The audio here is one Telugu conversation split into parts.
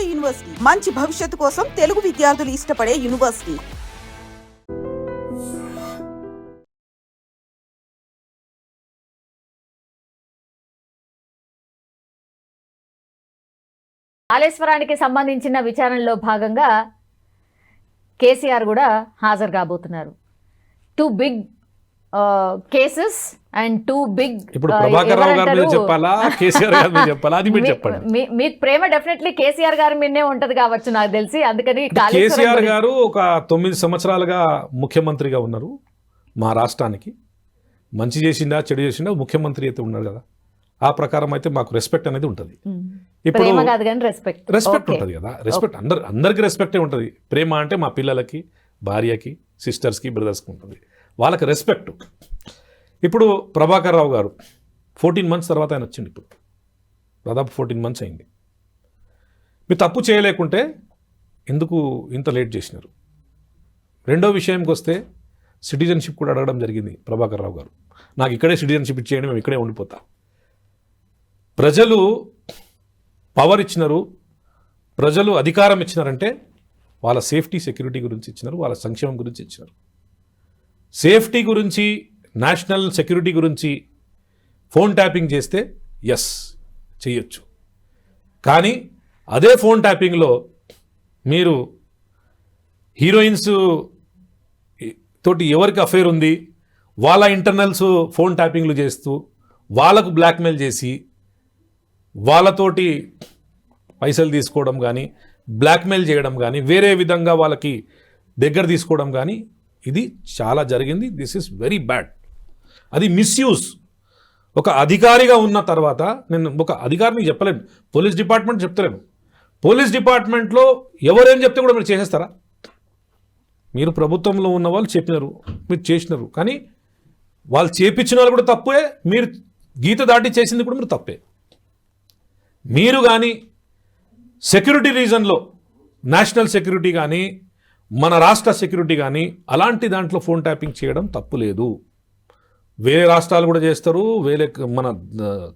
వరల్డ్ యూనివర్సిటీ మంచి భవిష్యత్తు కోసం తెలుగు విద్యార్థులు ఇష్టపడే యూనివర్సిటీ. కాళేశ్వరానికి సంబంధించిన విచారణలో భాగంగా కేసీఆర్ కూడా హాజరు కాబోతున్నారు. 2 big కేసెస్ అండ్ 2 big. ఇప్పుడు ప్రభాకర్ రావు గారి మీద చెప్పాలా, కేసీఆర్ గారి మీద చెప్పాలా, అది మీరు చెప్పండి. మీకు ప్రేమ డెఫినెట్లీ కేసీఆర్ గారి మీదనే ఉంటది కావచ్చు నాకు తెలిసి. అందుకని కేసీఆర్ గారు ఒక 9 సంవత్సరాలుగా ముఖ్యమంత్రిగా ఉన్నారు. మా రాష్ట్రానికి మంచి చేసిందా చెడు చేసిందా ముఖ్యమంత్రి అయితే ఉన్నారు కదా, ఆ ప్రకారం అయితే మాకు రెస్పెక్ట్ అనేది ఉంటుంది. ఇప్పుడు రెస్పెక్ట్ ఉంటుంది కదా, రెస్పెక్ట్ అందరికి రెస్పెక్టే ఉంటుంది. ప్రేమ అంటే మా పిల్లలకి, భార్యకి, సిస్టర్స్కి, బ్రదర్స్కి ఉంటుంది, వాళ్ళకి రెస్పెక్ట్. ఇప్పుడు ప్రభాకర్ రావు గారు 14 months తర్వాత ఆయన వచ్చింది. ఇప్పుడు దాదాపు 14 months అయింది. మీరు తప్పు చేయలేకుంటే ఎందుకు ఇంత లేట్ చేసినారు? రెండో విషయంకి వస్తే సిటిజన్షిప్ కూడా అడగడం జరిగింది ప్రభాకర్ రావు గారు. నాకు ఇక్కడే సిటిజన్షిప్ ఇచ్చేయండి, మేము ఇక్కడే ఉండిపోతా. ప్రజలు పవర్ ఇచ్చినారు, ప్రజలు అధికారం ఇచ్చినారంటే వాళ్ళ సేఫ్టీ సెక్యూరిటీ గురించి ఇచ్చినారు, వాళ్ళ సంక్షేమం గురించి ఇచ్చినారు. సేఫ్టీ గురించి, నేషనల్ సెక్యూరిటీ గురించి ఫోన్ ట్యాపింగ్ చేస్తే ఎస్ చేయొచ్చు. కానీ అదే ఫోన్ ట్యాపింగ్లో మీరు హీరోయిన్స్ తోటి ఎవరికి అఫేర్ ఉంది వాళ్ళ ఇంటర్నల్స్ ఫోన్ ట్యాపింగ్లు చేస్తూ వాళ్ళకు బ్లాక్మెయిల్ చేసి వాళ్ళతోటి పైసలు తీసుకోవడం కానీ, బ్లాక్మెయిల్ చేయడం కానీ, వేరే విధంగా వాళ్ళకి దగ్గర తీసుకోవడం కానీ, ఇది చాలా జరిగింది. This is very bad. అది మిస్యూజ్. ఒక అధికారిగా ఉన్న తర్వాత, నేను ఒక అధికారిని చెప్పలేను, పోలీస్ డిపార్ట్మెంట్ చెప్తలేను. పోలీస్ డిపార్ట్మెంట్లో ఎవరేం చెప్తే కూడా మీరు చేసేస్తారా? మీరు ప్రభుత్వంలో ఉన్న వాళ్ళు చెప్పినారు, మీరు చేసినారు, కానీ వాళ్ళు చేపించిన వాళ్ళు కూడా తప్పే, మీరు గీత దాటి చేసింది కూడా మీరు తప్పే. మీరు కానీ సెక్యూరిటీ రీజన్లో నేషనల్ సెక్యూరిటీ కానీ, మన రాష్ట్ర సెక్యూరిటీ కానీ అలాంటి దాంట్లో ఫోన్ ట్యాపింగ్ చేయడం తప్పు లేదు. వేరే రాష్ట్రాలు కూడా చేస్తారు, వేరే మన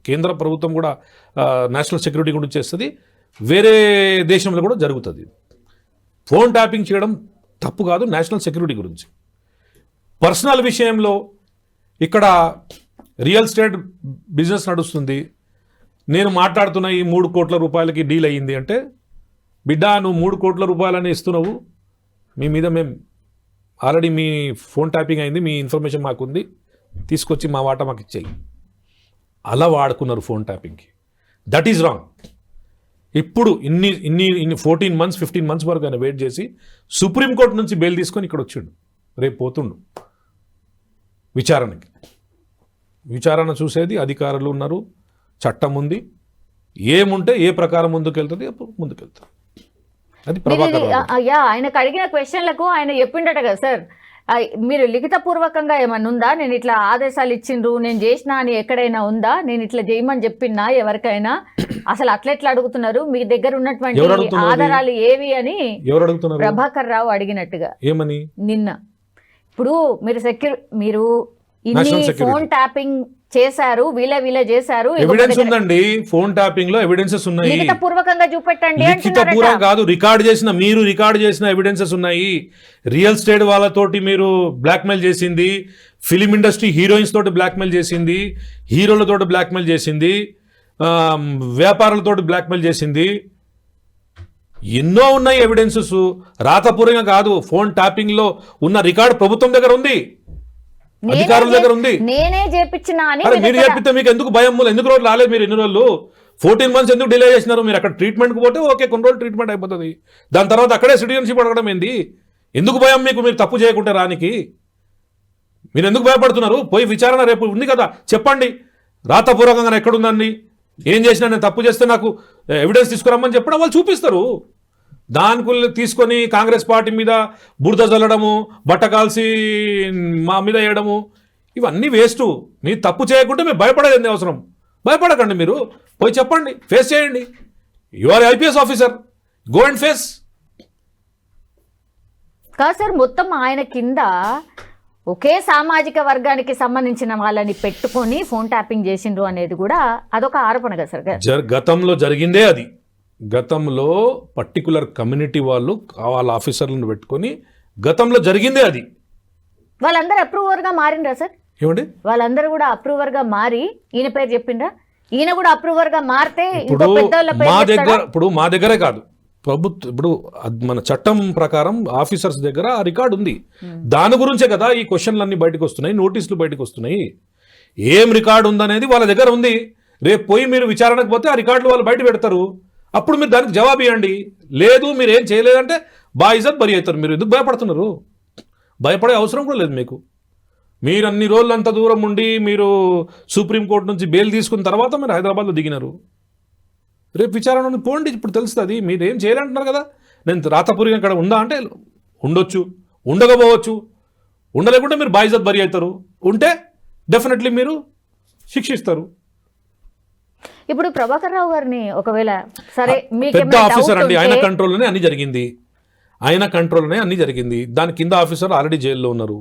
కేంద్ర ప్రభుత్వం కూడా నేషనల్ సెక్యూరిటీ గురించి చేస్తుంది, వేరే దేశంలో కూడా జరుగుతుంది. ఫోన్ ట్యాపింగ్ చేయడం తప్పు కాదు నేషనల్ సెక్యూరిటీ గురించి. పర్సనల్ విషయంలో ఇక్కడ రియల్ ఎస్టేట్ బిజినెస్ నడుస్తుంది, నేను మాట్లాడుతున్న ఈ 3 కోట్ల రూపాయలకి డీల్ అయ్యింది అంటే, బిడ్డ నువ్వు 3 కోట్ల రూపాయలని ఇస్తున్నావు, మీ మీద మేము ఆల్రెడీ మీ ఫోన్ ట్యాపింగ్ అయింది, మీ ఇన్ఫర్మేషన్ మాకుంది, తీసుకొచ్చి మా వాటా మాకు ఇచ్చేయి. అలా వాడుకున్నారు ఫోన్ ట్యాపింగ్కి. That is wrong. ఇప్పుడు ఇన్ని 14 months 15 months వరకు ఆయన వెయిట్ చేసి సుప్రీంకోర్టు నుంచి బెయిల్ తీసుకొని ఇక్కడ వచ్చిండు. రేపు పోతుండు విచారణకి. విచారణ చూసేది అధికారులు ఉన్నారు, చట్టం ఉంది, ఏముంటే ఏ ప్రకారం ముందుకెళ్తుంది అప్పుడు ముందుకెళ్తారు. అది ప్రభాకర్ ఆయనకు అడిగిన క్వశ్చన్లకు ఆయన చెప్పిండట కదా సార్, మీరు లిఖితపూర్వకంగా ఏమన్నా ఉందా, నేను ఇట్లా ఆదేశాలు ఇచ్చిండ్రు, నేను చేసినా అని ఎక్కడైనా ఉందా, నేను ఇట్లా చేయమని చెప్పినా ఎవరికైనా, అసలు అట్లెట్లా అడుగుతున్నారు, మీ దగ్గర ఉన్నటువంటి ఆధారాలు ఏవి అని ప్రభాకర్ రావు అడిగినట్టుగా. ఏమని నిన్న ఇప్పుడు మీరు ఇన్ని ఫోన్ ట్యాపింగ్ చేశారు, వీళ్ళ చేశారు, ఎవిడెన్స్ ఉందండి. ఫోన్ ట్యాపింగ్ లో ఎవిడెన్సెస్ ఉన్నాయి, లిఖితపూర్వకంగా చూపెట్టండి. లిఖితపూర్వకం కాదు, మీరు రికార్డ్ చేసిన ఎవిడెన్సెస్ ఉన్నాయి. రియల్ ఎస్టేట్ వాళ్ళతోటి మీరు బ్లాక్మెయిల్ చేసింది, ఫిలిం ఇండస్ట్రీ హీరోయిన్స్ తోటి బ్లాక్మెయిల్ చేసింది, హీరోలతోటి బ్లాక్మెయిల్ చేసింది, వ్యాపారులతోటి బ్లాక్మెయిల్ చేసింది, ఎన్నో ఉన్నాయి ఎవిడెన్సెస్. రాతపూర్వకంగా కాదు, ఫోన్ ట్యాపింగ్ లో ఉన్న రికార్డు ప్రభుత్వం దగ్గర ఉంది, అధికారుల దగ్గర ఉంది. నేనే చేపించినా అని మీరు చెప్పితే మీకు ఎందుకు భయం? ఎందుకు రోజులు రాలేదు మీరు? ఎన్ని రోజులు 14 months ఎందుకు డిలే చేసినారు? మీరు అక్కడ ట్రీట్మెంట్కి పోతే ఓకే, కొన్ని రోజులు ట్రీట్మెంట్ అయిపోతుంది, దాని తర్వాత అక్కడే సిటిజన్షిప్ అడగడం ఏంది? ఎందుకు భయం మీకు? మీరు తప్పు చేయకుంటే రానికి మీరు ఎందుకు భయపడుతున్నారు? పోయి విచారణ రేపు ఉంది కదా, చెప్పండి రాతపూర్వకంగా ఎక్కడుందండి, ఏం చేసినా, నేను తప్పు చేస్తే నాకు ఎవిడెన్స్ తీసుకురమ్మని చెప్పడం వాళ్ళు చూపిస్తారు. దానికి తీసుకొని కాంగ్రెస్ పార్టీ మీద బురద చల్లడము, బట్ట కాల్సి మా మీద వేయడము, ఇవన్నీ వేస్ట్. మీరు తప్పు చేయకుంటే మీరు భయపడేది ఎందుకు అవసరం? భయపడకండి, మీరు పోయి చెప్పండి, ఫేస్ చేయండి. You are IPS officer, go and face. కాదు సార్, మొత్తం ఆయన కింద ఒకే సామాజిక వర్గానికి సంబంధించిన వాళ్ళని పెట్టుకొని ఫోన్ ట్యాపింగ్ చేసిండ్రు అనేది కూడా అదొక ఆరోపణ కదా సార్? గతంలో జరిగిందే అది. గతంలో పర్టికులర్ కమ్యూనిటీ వాళ్ళు వాళ్ళ ఆఫీసర్లను పెట్టుకొని గతంలో జరిగిందే అది. వాళ్ళందరూ అప్రూవర్గా మారిండ్రా సార్? ఏమండి వాళ్ళందరూ కూడా అప్రూవర్గా మారి ఈయన పేరు చెప్పిండ్రా? ఈయన కూడా అప్రూవర్గా మారితే ఇప్పుడు మా దగ్గరే కాదు, ప్రభుత్వం ఇప్పుడు మన చట్టం ప్రకారం ఆఫీసర్స్ దగ్గర ఆ రికార్డు ఉంది. దాని గురించే కదా ఈ క్వశ్చన్లు బయటకు వస్తున్నాయి, నోటీసులు బయటకు వస్తున్నాయి. ఏం రికార్డు ఉందనేది వాళ్ళ దగ్గర ఉంది. రేపు పోయి మీరు విచారణకు పోతే ఆ రికార్డులు వాళ్ళు బయట పెడతారు. అప్పుడు మీరు దానికి జవాబు ఇవ్వండి. లేదు మీరు ఏం చేయలేదంటే బాయిజత్ బరి అవుతారు. మీరు ఎందుకు భయపడుతున్నారు? భయపడే అవసరం కూడా లేదు మీకు. మీరు అన్ని రోజులు అంత దూరం ఉండి మీరు సుప్రీంకోర్టు నుంచి బెయిల్ తీసుకున్న తర్వాత మీరు హైదరాబాద్లో దిగినారు. రేపు విచారణ పోండి, ఇప్పుడు తెలుస్తుంది. మీరు ఏం చేయాలంటున్నారు కదా. నేను రాతపూర్వకంగా అక్కడ ఉందా అంటే ఉండొచ్చు, ఉండకపోవచ్చు. ఉండలేకుంటే మీరు బాయిజత్ బరి అవుతారు, ఉంటే డెఫినెట్లీ మీరు శిక్షిస్తారు. ఇప్పుడు ప్రభాకర్ రావు గారిని ఒకవేళ సరే పెద్ద ఆఫీసర్ అండి, ఆయన కంట్రోల్లోనే అన్ని జరిగింది. దాని కింద ఆఫీసర్ ఆల్రెడీ జైల్లో ఉన్నారు.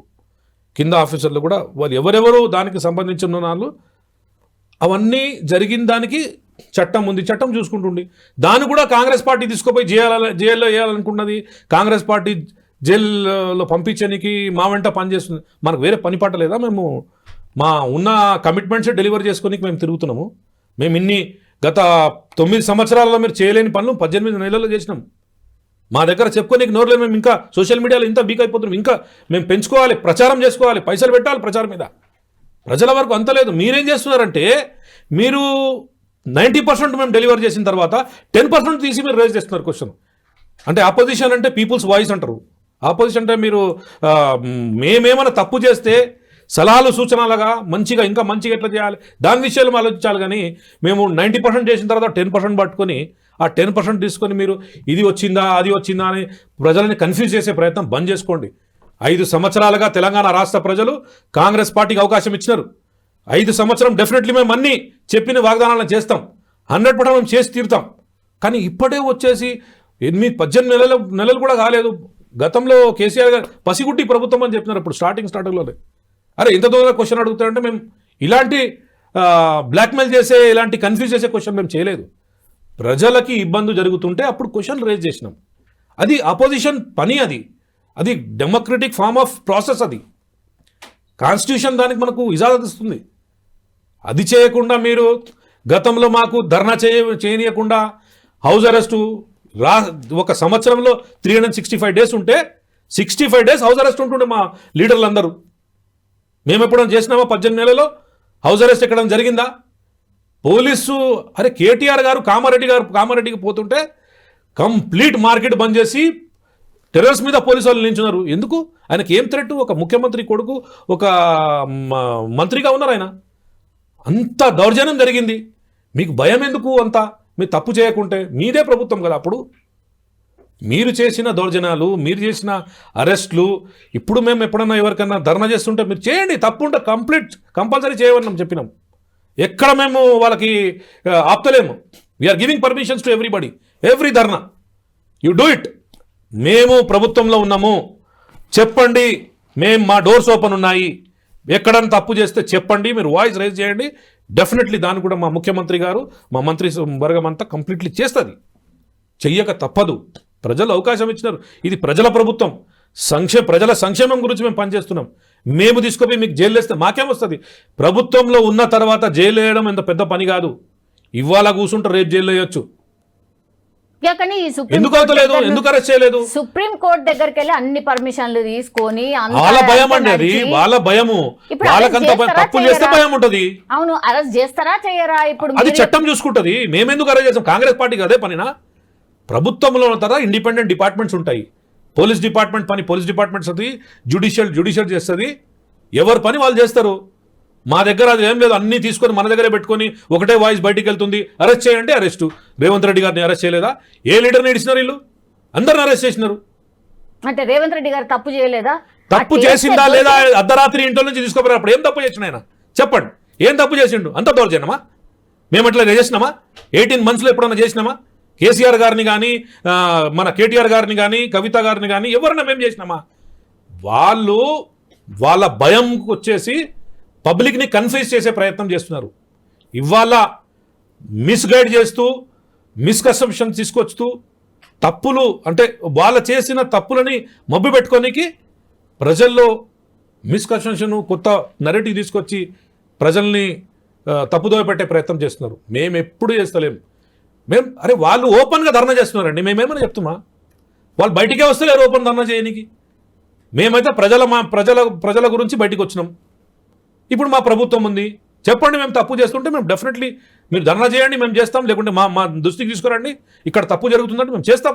కింద ఆఫీసర్లు కూడా వాళ్ళు ఎవరెవరు దానికి సంబంధించిన వాళ్ళు అవన్నీ జరిగిన దానికి చట్టం ఉంది, చట్టం చూసుకుంటుండి. దాన్ని కూడా కాంగ్రెస్ పార్టీ తీసుకుపోయి జైల్లో వేయాలనుకున్నది. కాంగ్రెస్ పార్టీ జైల్లో పంపించడానికి మా వెంట పనిచేస్తుంది. మనకు వేరే పని పాట లేదా? మేము మా ఉన్న కమిట్మెంట్సే డెలివరీ చేసుకొని మేము తిరుగుతున్నాము. మేము గత 9 సంవత్సరాలలో మీరు చేయలేని పనులు 18 నెలల్లో చేసినాం. మా దగ్గర చెప్పుకోనికి నోరులేదు. మేము ఇంకా సోషల్ మీడియాలో ఇంత వీక్ అయిపోతున్నాం. ఇంకా మేము పెంచుకోవాలి, ప్రచారం చేసుకోవాలి, పైసలు పెట్టాలి ప్రచారం మీద. ప్రజల వరకు అంత లేదు. మీరేం చేస్తున్నారంటే మీరు 90% మేము డెలివర్ చేసిన తర్వాత 10% తీసి మీరు రేజ్ చేస్తున్నారు క్వశ్చన్. అంటే ఆపోజిషన్ అంటే పీపుల్స్ వాయిస్ అంటారు. ఆపోజిషన్ అంటే మీరు మేమేమైనా తప్పు చేస్తే సలహాలు సూచనలుగా ఇంకా మంచిగా ఎట్లా చేయాలి దాని విషయాలు ఆలోచించాలి. కానీ మేము 90% చేసిన తర్వాత 10% పట్టుకొని ఆ 10% తీసుకొని మీరు ఇది వచ్చిందా అది వచ్చిందా అని ప్రజలని కన్ఫ్యూజ్ చేసే ప్రయత్నం బంద్ చేసుకోండి. 5 సంవత్సరాలుగా తెలంగాణ రాష్ట్ర ప్రజలు కాంగ్రెస్ పార్టీకి అవకాశం ఇచ్చినారు. 5 సంవత్సరం డెఫినెట్లీ మేము అన్నీ చెప్పిన వాగ్దానాలను చేస్తాం, 100% మేము చేసి తీరుతాం. కానీ ఇప్పుడే వచ్చేసి 18 నెలలు కూడా కాలేదు. గతంలో కేసీఆర్ గారు పసిగుట్టి ప్రభుత్వం అని చెప్పినారు. ఇప్పుడు స్టార్టింగ్లోనే అరే ఇంత దూరంగా క్వశ్చన్ అడుగుతారంటే మేము ఇలాంటి బ్లాక్మెయిల్ చేసే ఇలాంటి కన్ఫ్యూజ్ చేసే క్వశ్చన్ మేము చేయలేదు. ప్రజలకి ఇబ్బంది జరుగుతుంటే అప్పుడు క్వశ్చన్ రేజ్ చేసినాం. అది అపోజిషన్ పని. అది డెమోక్రటిక్ ఫార్మ్ ఆఫ్ ప్రాసెస్. అది కాన్స్టిట్యూషన్ దానికి మనకు ఇజాజత్ ఇస్తుంది. అది చేయకుండా మీరు గతంలో మాకు ధర్నా చేయనీయకుండా హౌస్ అరెస్టు ఒక సంవత్సరంలో 365 డేస్ ఉంటే 65 డేస్ హౌస్ అరెస్ట్ ఉంటుండే మా లీడర్లందరూ. మేము ఎప్పుడైనా చేసినామా 18 నెలలో హౌస్ అరెస్ట్ ఎక్కడం జరిగిందా? పోలీసు అరే కేటీఆర్ గారు కామారెడ్డికి పోతుంటే కంప్లీట్ మార్కెట్ బంద్ చేసి టెర్రస్ మీద పోలీసు వాళ్ళు నిల్చున్నారు. ఎందుకు? ఆయనకి ఏం థ్రెట్? ఒక ముఖ్యమంత్రి కొడుకు, ఒక మంత్రిగా ఉన్నారు ఆయన. అంత దౌర్జన్యం జరిగింది. మీకు భయం ఎందుకు? అంతా మీరు తప్పు చేయకుంటే మీదే ప్రభుత్వం కదా. అప్పుడు మీరు చేసిన దౌర్జన్యాలు, మీరు చేసిన అరెస్టులు, ఇప్పుడు మేము ఎప్పుడన్నా ఎవరికన్నా ధర్నా చేస్తుంటే మీరు చేయండి, తప్పుంటే కంపల్సరీ చేయమని చెప్పినాం. ఎక్కడ మేము వాళ్ళకి ఆపుతలేము. We are giving permissions to everybody, every dharna you do it. మేము ప్రభుత్వంలో ఉన్నాము, చెప్పండి, మా డోర్స్ ఓపెన్ ఉన్నాయి. ఎక్కడన్నా తప్పు చేస్తే చెప్పండి, మీరు వాయిస్ రైజ్ చేయండి. డెఫినెట్లీ దాన్ని కూడా మా ముఖ్యమంత్రి గారు, మా మంత్రి వర్గం అంతా కంప్లీట్లీ చేస్తుంది. చెయ్యక తప్పదు. ప్రజలు అవకాశం ఇచ్చినారు. ఇది ప్రజల ప్రభుత్వం. ప్రజల సంక్షేమం గురించి మేము పనిచేస్తున్నాం. మేము తీసుకుపోయి మీకు జైలు వేస్తే మాకేమొస్తుంది? ప్రభుత్వంలో ఉన్న తర్వాత జైలు వేయడం ఎంత పెద్ద పని కాదు. ఇవాళ కూర్చుంటే రేపు జైలు వేయొచ్చు. ఎందుకు అవుతలేదు? ఎందుకు అరెస్ట్ చేయలేదు? సుప్రీం కోర్టు దగ్గరికి వెళ్ళి అన్ని పర్మిషన్లు తీసుకొని వాళ్ళ భయం అండి. అది వాళ్ళ భయము. వాళ్ళకంత తప్పులు చేస్తే భయం ఉంటది. అవును, అరెస్ట్ చేస్తారా చేయరా? ఇప్పుడు అది చట్టం చూసుకుంటది. మేమెందుకు అరెస్ట్ చేస్తాం? కాంగ్రెస్ పార్టీకి అదే పనినా? ప్రభుత్వంలో ఉంటారా ఇండిపెండెంట్ డిపార్ట్మెంట్స్ ఉంటాయి. పోలీస్ డిపార్ట్మెంట్ పని పోలీస్ డిపార్ట్మెంట్స్ అది, జ్యుడిషియల్ చేస్తుంది. ఎవరి పని వాళ్ళు చేస్తారు. మా దగ్గర అది ఏం లేదు. అన్నీ తీసుకొని మన దగ్గరే పెట్టుకొని ఒకటే వాయిస్ బయటికి వెళ్తుంది. అరెస్ట్ చేయండి, అరెస్టు. రేవంత్ రెడ్డి గారిని అరెస్ట్ చేయలేదా? ఏ లీడర్ని ఇడిచినారు? వీళ్ళు అందరిని అరెస్ట్ చేసినారు. అంటే రేవంత్ రెడ్డి గారు తప్పు చేయలేదా? తప్పు చేసిందా లేదా? అర్ధరాత్రి ఇంట్లో నుంచి తీసుకోపోయారు. అప్పుడు ఏం తప్పు చేసిన ఆయన? చెప్పండి, ఏం తప్పు చేసిండు? అంత దౌర్జన్యమా? మేము అట్లా చేసినామా? 18 monthsలో ఎప్పుడన్నా చేసినామా? కేసీఆర్ గారిని కానీ, మన కేటీఆర్ గారిని కానీ, కవిత గారిని కానీ ఎవరైనా మేము చేసినామా? వాళ్ళు వాళ్ళ భయం వచ్చేసి పబ్లిక్ని కన్ఫ్యూజ్ చేసే ప్రయత్నం చేస్తున్నారు. ఇవాళ మిస్గైడ్ చేస్తూ మిస్కన్సెప్షన్ తీసుకొస్తూ తప్పులు అంటే వాళ్ళ చేసిన తప్పులని మబ్బు పెట్టుకోనికి ప్రజల్లో మిస్కన్సెప్షన్ కొత్త నెరేటివ్ తీసుకొచ్చి ప్రజల్ని తప్పుదోవ పెట్టే ప్రయత్నం చేస్తున్నారు. మేము ఎప్పుడు చేస్తలేం. అరే వాళ్ళు ఓపెన్గా ధర్నా చేస్తున్నారండి, మేమేమని చెప్తున్నా? వాళ్ళు బయటికే వస్తలేరు ఓపెన్ ధర్నా చేయడానికి. మేమైతే ప్రజల గురించి బయటికి వచ్చినాం. ఇప్పుడు మా ప్రభుత్వం ఉంది, చెప్పండి మేము తప్పు చేస్తుంటే మేము డెఫినెట్లీ మీరు ధర్నా చేయండి, మేము చేస్తాం. లేకుంటే మా దృష్టికి తీసుకురండి, ఇక్కడ తప్పు జరుగుతుందంటే మేము చేస్తాం.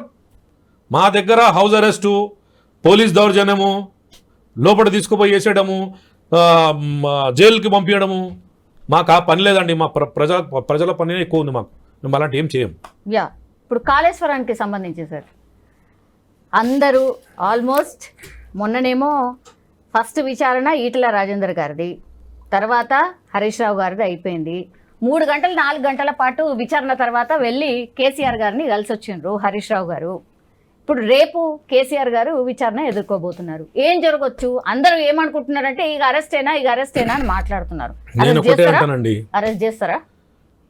మా దగ్గర హౌస్ అరెస్టు, పోలీస్ దౌర్జన్యము, లోపల తీసుకుపోయి వేసేయడము, జైలుకి పంపించడము మాకు ఆ పని లేదండి. మా ప్రజల పని ఎక్కువ ఉంది మాకు. మేము అలాంటి ఏం చేయం. యా, ఇప్పుడు కాళేశ్వరానికి సంబంధించి సార్ అందరూ ఆల్మోస్ట్ మొన్ననేమో ఫస్ట్ విచారణ ఈటెల రాజేందర్ గారిది, తర్వాత హరీష్ రావు గారిది అయిపోయింది. 3 గంటలు 4 గంటల పాటు విచారణ తర్వాత వెళ్ళి కేసీఆర్ గారిని కలిసి వచ్చిండ్రు హరీష్ రావు గారు. ఇప్పుడు రేపు కేసీఆర్ గారు విచారణ ఎదుర్కోబోతున్నారు. ఏం జరగవచ్చు? అందరూ ఏమనుకుంటున్నారంటే ఇక అరెస్ట్ అయినా అని మాట్లాడుతున్నారు. అరెస్ట్ చేస్తారా?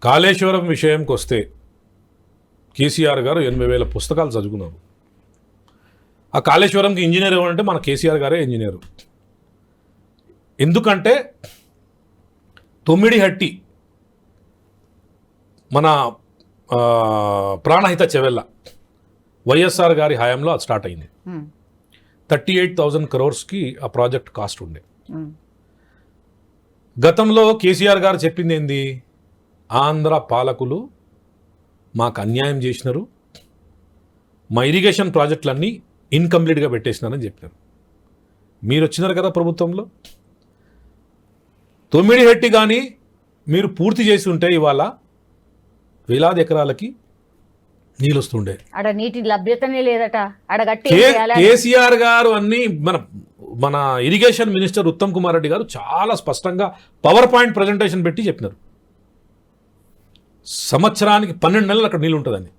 కాళేశ్వరం విషయంకి వస్తే కేసీఆర్ గారు 80,000 పుస్తకాలు చదువుకున్నారు. ఆ కాళేశ్వరంకి ఇంజనీర్ ఎవరంటే మన కేసీఆర్ గారే ఇంజనీరు. ఎందుకంటే తొమ్మిడిహట్టి మన ప్రాణహిత చెవెల్ల వైఎస్ఆర్ గారి హయాంలో అది స్టార్ట్ అయింది. 38,000 crores ఆ ప్రాజెక్ట్ కాస్ట్ ఉండే. గతంలో కేసీఆర్ గారు చెప్పింది ఏంది? ఆంధ్ర పాలకులు మాకు అన్యాయం చేసినారు, మా ఇరిగేషన్ ప్రాజెక్టులన్నీ ఇన్కంప్లీట్గా పెట్టేసినారని చెప్పినారు. మీరు వచ్చినారు కదా ప్రభుత్వంలో, తొమ్మిడిహట్టి కానీ మీరు పూర్తి చేసి ఉంటే ఇవాళ వేలాది ఎకరాలకి నీళ్ళు వస్తుండే. నీటి లభ్యతనే లేదట. కేసీఆర్ గారు అన్ని మన ఇరిగేషన్ మినిస్టర్ ఉత్తమ్ కుమార్ రెడ్డి గారు చాలా స్పష్టంగా పవర్ పాయింట్ ప్రజెంటేషన్ పెట్టి చెప్పినారు. సంవత్సరానికి 12 నెలలు అక్కడ నీళ్ళు ఉంటుందని.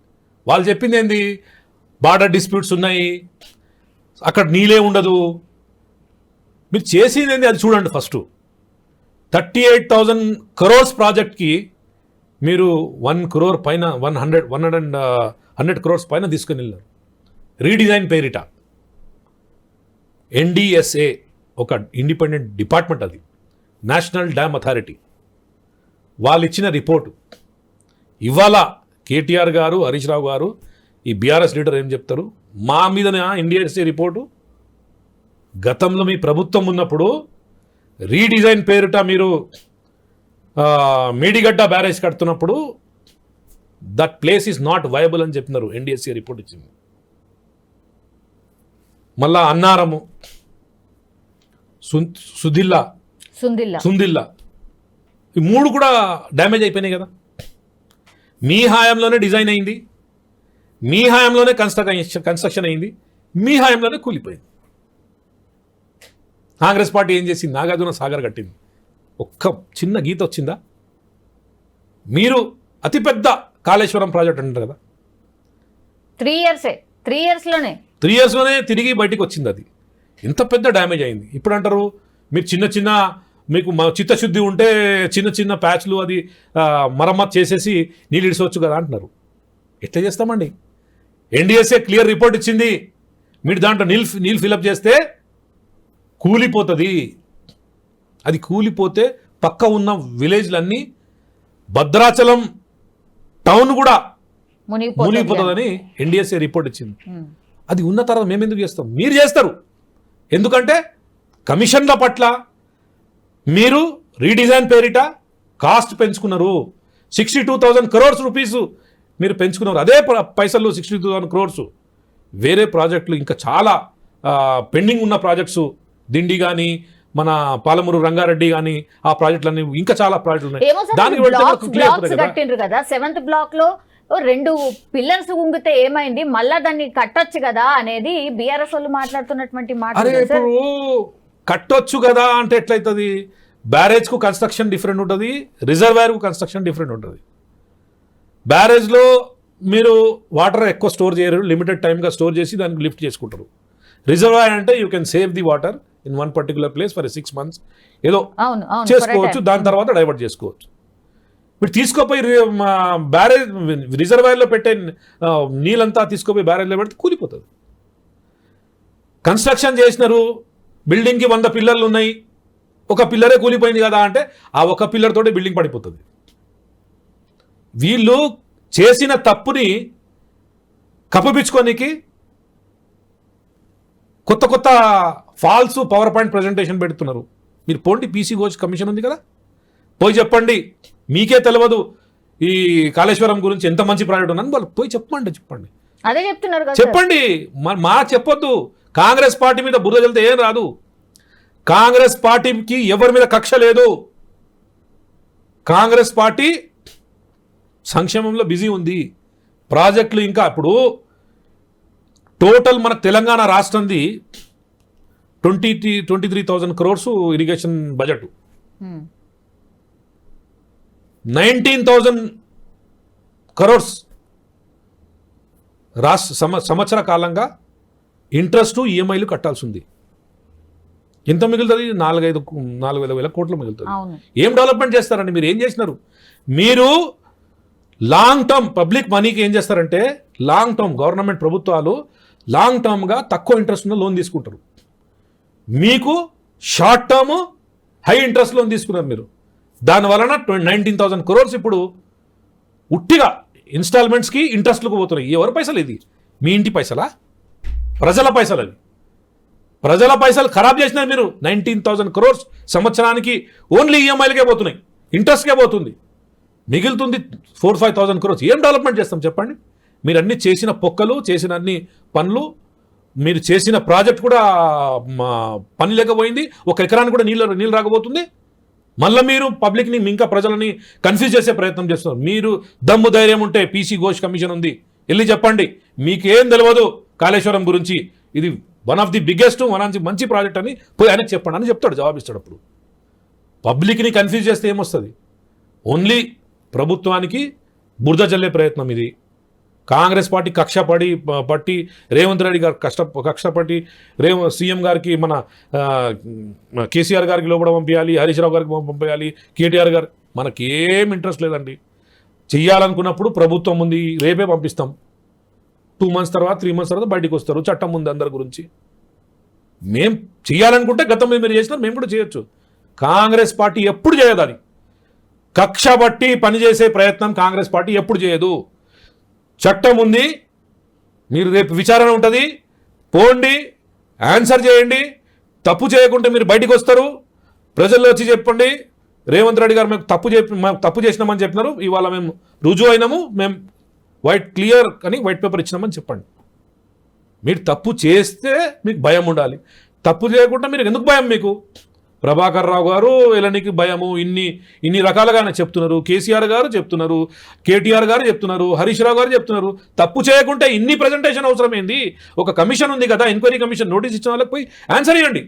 వాళ్ళు చెప్పింది ఏంది? బార్డర్ డిస్ప్యూట్స్ ఉన్నాయి, అక్కడ నీళ్ళే ఉండదు. మీరు చేసింది ఏంది అది చూడండి. ఫస్ట్ 38,000 crores ప్రాజెక్ట్కి మీరు 1 crore పైన 100 crores పైన తీసుకుని వెళ్ళారు. రీడిజైన్ పేరిట NDSA ఒక ఇండిపెండెంట్ డిపార్ట్మెంట్, అది నేషనల్ డ్యామ్ అథారిటీ, వాళ్ళు ఇచ్చిన రిపోర్టు. ఇవాళ కేటీఆర్ గారు, హరీష్ రావు గారు, ఈ బీఆర్ఎస్ లీడర్ ఏం చెప్తారు? మా మీదనే NDSA రిపోర్టు. గతంలో మీ ప్రభుత్వం ఉన్నప్పుడు రీడిజైన్ పేరిట మీరు మేడిగడ్డ బ్యారేజ్ కడుతున్నప్పుడు that place is not viable అని చెప్పినారు. NDSA రిపోర్ట్ ఇచ్చింది. మళ్ళా అన్నారము, సుందిల్లా, ఈ 3 కూడా డ్యామేజ్ అయిపోయినాయి కదా. మీ హయాంలోనే డిజైన్ అయింది, మీ హయాంలోనే కన్స్ట్రక్షన్ అయింది, మీ హయాంలోనే కూలిపోయింది. కాంగ్రెస్ పార్టీ ఏం చేసింది? నాగార్జున సాగర్ కట్టింది. ఒక్క చిన్న గీత వచ్చిందా? మీరు అతిపెద్ద కాళేశ్వరం ప్రాజెక్ట్ అంటారు కదా, 3 ఇయర్స్లోనే తిరిగి బయటికి వచ్చింది. అది ఇంత పెద్ద డ్యామేజ్ అయింది. ఇప్పుడు అంటారు మీరు మీకు చిత్తశుద్ధి ఉంటే చిన్న ప్యాచ్లు అది మరమ్మతు చేసేసి నీళ్ళు ఇడిసవచ్చు కదా అంటున్నారు. ఎట్లా చేస్తామండి? NDSA క్లియర్ రిపోర్ట్ ఇచ్చింది. మీరు దాంట్లో నీళ్ళు ఫిలప్ చేస్తే కూలిపోతుంది. అది కూలిపోతే పక్క ఉన్న విలేజ్లన్నీ, భద్రాచలం టౌన్ కూడా మునిగిపోతుందని NDSA రిపోర్ట్ ఇచ్చింది. అది ఉన్న తర్వాత మేము ఎందుకు చేస్తాం? మీరు చేస్తారు. ఎందుకంటే కమిషన్ల పట్ల మీరు రీడిజైన్ పేరిట కాస్ట్ పెంచుకున్నారు. 62,000 crores రూపీస్ మీరు పెంచుకున్నారు. అదే పైసలు 62,000 crores వేరే ప్రాజెక్టులు ఇంకా చాలా పెండింగ్ ఉన్న ప్రాజెక్ట్స్, దిండి కానీ మన పాలమూరు రంగారెడ్డి కానీ ఆ ప్రాజెక్టులన్నీ ఇంకా చాలా ప్రాజెక్టులు ఉన్నాయి. కట్టిండ్రు కదా. 7th బ్లాక్ లో 2 పిల్లర్స్ ఉంగితే ఏమైంది, మళ్ళా దాన్ని కట్టొచ్చు కదా అనేది బీఆర్ఎస్ వాళ్ళు మాట్లాడుతున్నటువంటి మాట. ఇప్పుడు కట్టొచ్చు కదా అంటే ఎట్లయితుంది? బ్యారేజ్ కు కన్స్ట్రక్షన్ డిఫరెంట్ ఉంటుంది, రిజర్వాయర్ కు కన్స్ట్రక్షన్ డిఫరెంట్ ఉంటుంది. బ్యారేజ్లో మీరు వాటర్ ఎక్కువ స్టోర్ చేయరు, లిమిటెడ్ టైమ్గా స్టోర్ చేసి దానికి లిఫ్ట్ చేసుకుంటారు. రిజర్వాయర్ అంటే you can save the water in 1 particular place for 6 months ఏదో చేసుకోవచ్చు, దాని తర్వాత డైవర్ట్ చేసుకోవచ్చు. మీరు తీసుకోపోయి బ్యారేజ్ రిజర్వాయర్లో పెట్టే నీళ్ళంతా తీసుకోపోయి బ్యారేజ్లో పెడితే కూలిపోతుంది. కన్స్ట్రక్షన్ చేసినారు, బిల్డింగ్కి 100 పిల్లర్లు ఉన్నాయి, ఒక పిల్లరే కూలిపోయింది కదా అంటే ఆ ఒక పిల్లర్ తోటి బిల్డింగ్ పడిపోతుంది. వీళ్ళు చేసిన తప్పుని కప్పిపుచ్చుకోనికి కొత్త కొత్త ఫాల్స్ పవర్ పాయింట్ ప్రజెంటేషన్ పెడుతున్నారు. మీరు పోండి, పీసీ ఘోష్ కమిషన్ ఉంది కదా, పోయి చెప్పండి. మీకే తెలియదు ఈ కాళేశ్వరం గురించి ఎంత మంచి ప్రాజెక్ట్ ఉన్నాను, వాళ్ళు పోయి చెప్పండి. అదే చెప్తున్నారు కదా, చెప్పండి. మా చెప్పొద్దు. కాంగ్రెస్ పార్టీ మీద బురద చల్లితే ఏం రాదు. కాంగ్రెస్ పార్టీకి ఎవరి మీద కక్ష లేదు. కాంగ్రెస్ పార్టీ సంక్షేమంలో బిజీ ఉంది. ప్రాజెక్టులు ఇంకా ఇప్పుడు టోటల్ మనకు తెలంగాణ రాష్ట్రంది 23,000 crores ఇరిగేషన్ బడ్జెట్, 19,000 crores సంవత్సర కాలంగా ఇంట్రెస్ట్ ఈఎంఐలు కట్టాల్సి ఉంది. ఎంత మిగులుతుంది? 4,000 కోట్లు మిగులుతుంది. ఏం డెవలప్మెంట్ చేస్తారండి? మీరు ఏం చేసినారు? మీరు లాంగ్ టర్మ్ పబ్లిక్ మనీకి ఏం చేస్తారంటే, లాంగ్ టర్మ్ గవర్నమెంట్ ప్రభుత్వాలు లాంగ్ టర్మ్గా తక్కువ ఇంట్రెస్ట్ ఉన్న లోన్ తీసుకుంటారు. మీకు short term high interest loan తీసుకున్నారు మీరు. దానివలన 19,000 crores ఇప్పుడు ఉట్టిగా ఇన్స్టాల్మెంట్స్కి ఇంట్రెస్ట్లకు పోతున్నాయి. ఎవరి పైసలు ఇది? మీ ఇంటి పైసలా? ప్రజల పైసలు. అవి ప్రజల పైసలు ఖరాబ్ చేసినారు మీరు. 19,000 crores సంవత్సరానికి ఓన్లీ ఈఎంఐలకే పోతున్నాయి, ఇంట్రెస్ట్కే పోతుంది. మిగులుతుంది 4,000-5,000 crores. ఏం డెవలప్మెంట్ చేస్తాం చెప్పండి? మీరు అన్ని చేసిన పొక్కలు, చేసిన అన్ని పనులు, మీరు చేసిన ప్రాజెక్ట్ కూడా పని లేకపోయింది. 1 ఎకరానికి కూడా నీళ్ళు రాకపోతుంది. మళ్ళీ మీరు పబ్లిక్ని ఇంకా ప్రజలని కన్ఫ్యూజ్ చేసే ప్రయత్నం చేస్తున్నారు. మీరు దమ్ము ధైర్యం ఉంటే పీసీ ఘోష్ కమిషన్ ఉంది, వెళ్ళి చెప్పండి. మీకేం తెలియదు కాళేశ్వరం గురించి, ఇది వన్ ఆఫ్ ది బిగ్గెస్ట్ మంచి ప్రాజెక్ట్ అని పోయి ఆయనకు చెప్పండి అని చెప్తాడు, జవాబిస్తాడు. అప్పుడు పబ్లిక్ని కన్ఫ్యూజ్ చేస్తే ఏమొస్తుంది? ఓన్లీ ప్రభుత్వానికి బురద జల్లే ప్రయత్నం ఇది. కాంగ్రెస్ పార్టీ పట్టి రేవంత్ రెడ్డి గారు కష్టపడి సీఎం గారికి మన కేసీఆర్ గారికి లోపల పంపించాలి, హరీష్ రావు గారికి పంపించాలి, కేటీఆర్ గారు. మనకేం ఇంట్రెస్ట్ లేదండి. చెయ్యాలనుకున్నప్పుడు ప్రభుత్వం ఉంది, రేపే పంపిస్తాం. 2 months తర్వాత 3 months తర్వాత బయటికి వస్తారు. చట్టం ఉంది అందరి గురించి. మేము చేయాలనుకుంటే గతంలో మీరు చేసినారు, మేము కూడా చేయొచ్చు. కాంగ్రెస్ పార్టీ ఎప్పుడు చేయదు. అది కక్ష బట్టి పనిచేసే ప్రయత్నం కాంగ్రెస్ పార్టీ ఎప్పుడు చేయదు. చట్టం ఉంది, మీరు రేపు విచారణ ఉంటుంది, పోండి, ఆన్సర్ చేయండి. తప్పు చేయకుంటే మీరు బయటికి వస్తారు, ప్రజల్లో వచ్చి చెప్పండి, రేవంత్ రెడ్డి గారు మేము తప్పు చేసినామని చెప్పినారు, ఇవాళ మేము రుజువు అయినాము, మేము క్లియర్ అని వైట్ పేపర్ ఇచ్చినామని చెప్పండి. మీరు తప్పు చేస్తే మీకు భయం ఉండాలి. తప్పు చేయకుండా మీరు ఎందుకు భయం? మీకు ప్రభాకర్ రావు గారు ఎలానికి భయము? ఇన్ని రకాలుగానే చెప్తున్నారు. కేసీఆర్ గారు చెప్తున్నారు, కేటీఆర్ గారు చెప్తున్నారు, హరీష్ రావు గారు చెప్తున్నారు. తప్పు చేయకుంటే ఇన్ని ప్రజెంటేషన్ అవసరమైంది. ఒక కమిషన్ ఉంది కదా, ఎంక్వైరీ కమిషన్, నోటీస్ ఇచ్చిన వాళ్ళకి పోయి ఆన్సర్ ఇవ్వండి,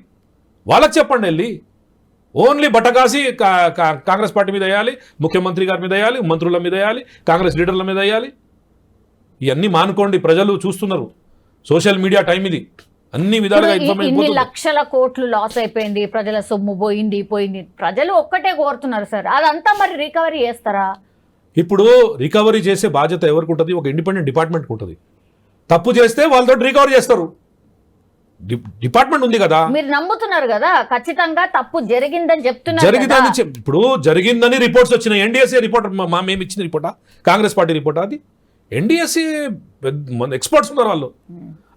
వాళ్ళకి చెప్పండి. వెళ్ళి ఓన్లీ బట్టకాసి కాంగ్రెస్ పార్టీ మీద వేయాలి, ముఖ్యమంత్రి గారి మీద వేయాలి, మంత్రుల మీద వేయాలి, కాంగ్రెస్ లీడర్ల మీద వేయాలి. ఇవన్నీ మానుకోండి. ప్రజలు చూస్తున్నారు, సోషల్ మీడియా టైం ఇది. అన్ని విధాలుగా ఇన్ని లక్షల కోట్లు లాస్ అయిపోయింది, ప్రజల సొమ్ము పోయింది. ప్రజలు ఒక్కటే కోరుతున్నారు సార్, అదంతా మరి రికవరీ చేస్తారా? ఇప్పుడు రికవరీ చేసే బాధ్యత ఎవరికి ఉంటుంది? ఒక ఇండిపెండెంట్ డిపార్ట్మెంట్కి ఉంటుంది. తప్పు చేస్తే వాళ్ళతో రికవరీ చేస్తారు. డిపార్ట్మెంట్ ఉంది కదా. మీరు నమ్ముతున్నారు కదా ఖచ్చితంగా తప్పు జరిగిందని చెప్తున్నారు. ఇప్పుడు జరిగిందని రిపోర్ట్స్ వచ్చినాయి. ఎన్డీఎస్ఏ రిపోర్ట్ మేము ఇచ్చిన రిపోర్టా? కాంగ్రెస్ పార్టీ రిపోర్టా? అది ఎన్డీఎస్ఏ ఎక్స్పర్ట్స్ ఉన్నారు వాళ్ళు.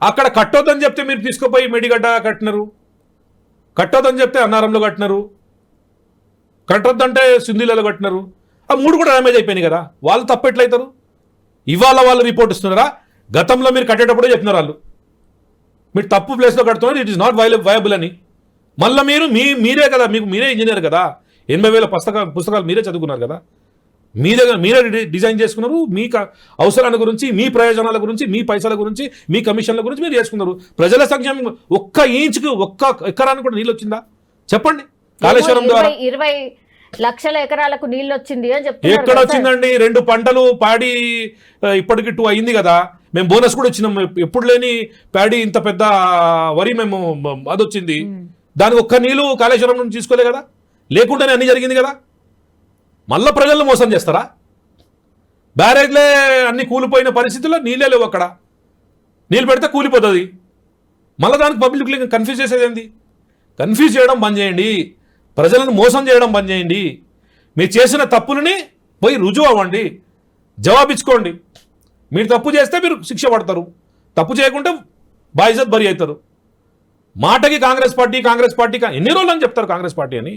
అక్కడ కట్టొద్దని చెప్తే మీరు తీసుకుపోయి మేడిగడ్డ కట్టినారు, కట్టొద్దని చెప్తే అన్నారంలో కట్టినారు, కట్టొద్దంటే సింధులలో కట్టినారు. ఆ 3 కూడా డ్యామేజ్ అయిపోయినాయి కదా. వాళ్ళు తప్పు ఎట్లయితారు? ఇవాళ వాళ్ళు రిపోర్ట్ ఇస్తున్నారా? గతంలో మీరు కట్టేటప్పుడే చెప్పినారు వాళ్ళు, మీరు తప్పు ప్లేస్లో కడుతున్నారు, ఇట్ ఈస్ నాట్ వయబుల్ అని. మళ్ళీ మీరే కదా, మీరే ఇంజనీర్ కదా, 80,000 పుస్తకాలు మీరే చదువుకున్నారు కదా, మీరే డిజైన్ చేసుకున్నారు. మీ అవసరాల గురించి, మీ ప్రయోజనాల గురించి, మీ పైసల గురించి, మీ కమిషన్ల గురించి మీరు చేసుకున్నారు. ప్రజల సంక్షేమం 1 ఇంచుకు 1 ఎకరానికి కూడా నీళ్ళు వచ్చిందా చెప్పండి? కాళేశ్వరం ద్వారా 20 లక్షల ఎకరాలకు నీళ్ళు వచ్చింది అని చెప్తున్నారు. ఎక్కడ వచ్చిందండి? 2 పంటలు పాడి ఇప్పటికి 2 అయింది కదా. మేము బోనస్ కూడా ఇచ్చినాం. ఎప్పుడు లేని ప్యాడీ ఇంత పెద్ద వరి మేము అది వచ్చింది. దానికి 1 నీళ్ళు కాళేశ్వరం నుంచి తీసుకోలే కదా, లేకుండానే అన్ని జరిగింది కదా. మళ్ళీ ప్రజలను మోసం చేస్తారా? బ్యారేజ్లే అన్ని కూలిపోయిన పరిస్థితుల్లో నీళ్ళే లేవు, అక్కడ నీళ్ళు పెడితే కూలిపోతుంది. మళ్ళీ దానికి పబ్లిక్ కన్ఫ్యూజ్ చేసేది ఏంది? కన్ఫ్యూజ్ చేయడం బంద్ చేయండి, ప్రజలను మోసం చేయడం బంద్ చేయండి. మీరు చేసిన తప్పులని పోయి రుజువు అవ్వండి, జవాబిచ్చుకోండి. మీరు తప్పు చేస్తే మీరు శిక్ష పడతారు, తప్పు చేయకుంటే బాయిజత్ బరి అవుతారు. మాటకి కాంగ్రెస్ పార్టీ ఎన్ని రోజులు అని చెప్తారు కాంగ్రెస్ పార్టీ అని?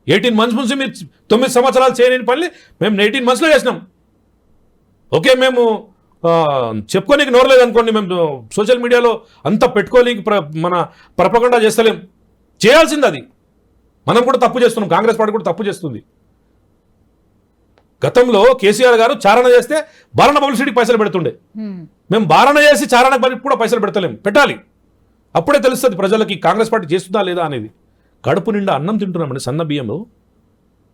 18 months నుంచి మీరు 9 సంవత్సరాలు చేయలేని పని మేము 18 monthsలో చేసినాం. ఓకే, మేము చెప్పుకోనికి నోరలేదు అనుకోండి, మేము సోషల్ మీడియాలో అంతా పెట్టుకోలేకి మన ప్రపగండా చేస్తలేం. చేయాల్సింది అది. మనం కూడా తప్పు చేస్తున్నాం, కాంగ్రెస్ పార్టీ కూడా తప్పు చేస్తుంది. గతంలో కేసీఆర్ గారు చారణ చేస్తే బారణ పబ్లిసిటీకి పైసలు పెడుతుండే. మేము బారణ చేసి చారణ కూడా పైసలు పెడతలేం, పెట్టాలి. అప్పుడే తెలుస్తుంది ప్రజలకి కాంగ్రెస్ పార్టీ చేస్తుందా లేదా అనేది. కడుపు నిండా అన్నం తింటున్నామండి, సన్న బియ్యము.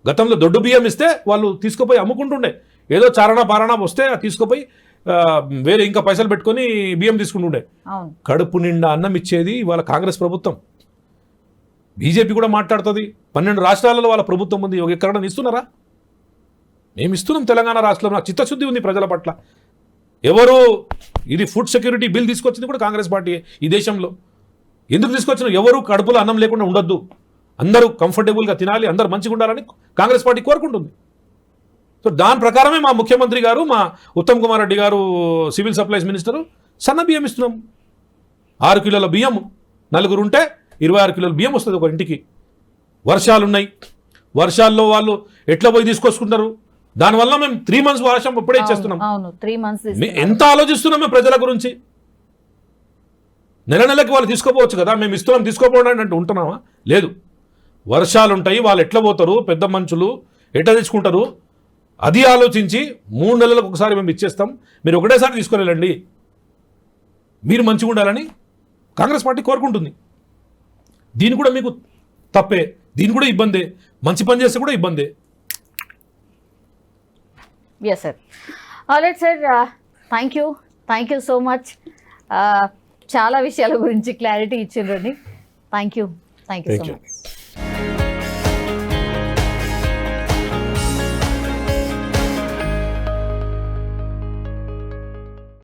గతంలో దొడ్డు బియ్యం ఇస్తే వాళ్ళు తీసుకుపోయి అమ్ముకుంటుండే, ఏదో చారణ బారణ వస్తే తీసుకుపోయి వేరే ఇంకా పైసలు పెట్టుకొని బియ్యం తీసుకుంటుండే. కడుపు నిండా అన్నం ఇచ్చేది ఇవాళ కాంగ్రెస్ ప్రభుత్వం. బీజేపీ కూడా మాట్లాడుతుంది, 12 రాష్ట్రాలలో వాళ్ళ ప్రభుత్వం ఉంది, ఎక్కడైనా ఇస్తున్నారా? మేము ఇస్తున్నాం. తెలంగాణ రాష్ట్రంలో నాకు చిత్తశుద్ధి ఉంది ప్రజల పట్ల. ఎవరు ఇది ఫుడ్ సెక్యూరిటీ బిల్ తీసుకొచ్చింది కూడా కాంగ్రెస్ పార్టీ ఈ దేశంలో. ఎందుకు తీసుకొచ్చిన? ఎవరు కడుపులో అన్నం లేకుండా ఉండొద్దు, అందరూ కంఫర్టబుల్గా తినాలి, అందరూ మంచిగా ఉండాలని కాంగ్రెస్ పార్టీ కోరుకుంటుంది. సో దాని ప్రకారమే మా ముఖ్యమంత్రి గారు, మా ఉత్తమ్ కుమార్ రెడ్డి గారు సివిల్ సప్లైస్ మినిస్టరు సన్న బియ్యం ఇస్తున్నాం. 6 కిలోల బియ్యం, 4 ఉంటే 26 కిలోల బియ్యం వస్తుంది ఒక ఇంటికి. వర్షాలు ఉన్నాయి, వర్షాల్లో వాళ్ళు ఎట్లా పోయి తీసుకొచ్చుకుంటారు? దానివల్ల మేము 3 months వర్షం ఇప్పుడే ఇచ్చేస్తున్నాం. ఎంత ఆలోచిస్తున్నాం మేము ప్రజల గురించి? నెలకి వాళ్ళు తీసుకోపోవచ్చు కదా, మేము ఇస్తున్నాం తీసుకోపోవడానికి అంటే ఉంటున్నామా? లేదు. వర్షాలు ఉంటాయి, వాళ్ళు ఎట్లా పోతారు, పెద్ద మనుషులు ఎట్లా తెచ్చుకుంటారు, అది ఆలోచించి 3 నెలలకు ఒకసారి మేము ఇచ్చేస్తాం, మీరు ఒకటేసారి తీసుకొని వెళ్ళండి, మీరు మంచిగా ఉండాలని కాంగ్రెస్ పార్టీ కోరుకుంటుంది. దీని కూడా మీకు తప్పే, దీని కూడా ఇబ్బందే, మంచి పని చేస్తే కూడా ఇబ్బందే. Yes sir. Alright sir, thank you so much. చాలా విషయాల గురించి క్లారిటీ ఇచ్చిండ్రండి. Thank you so much.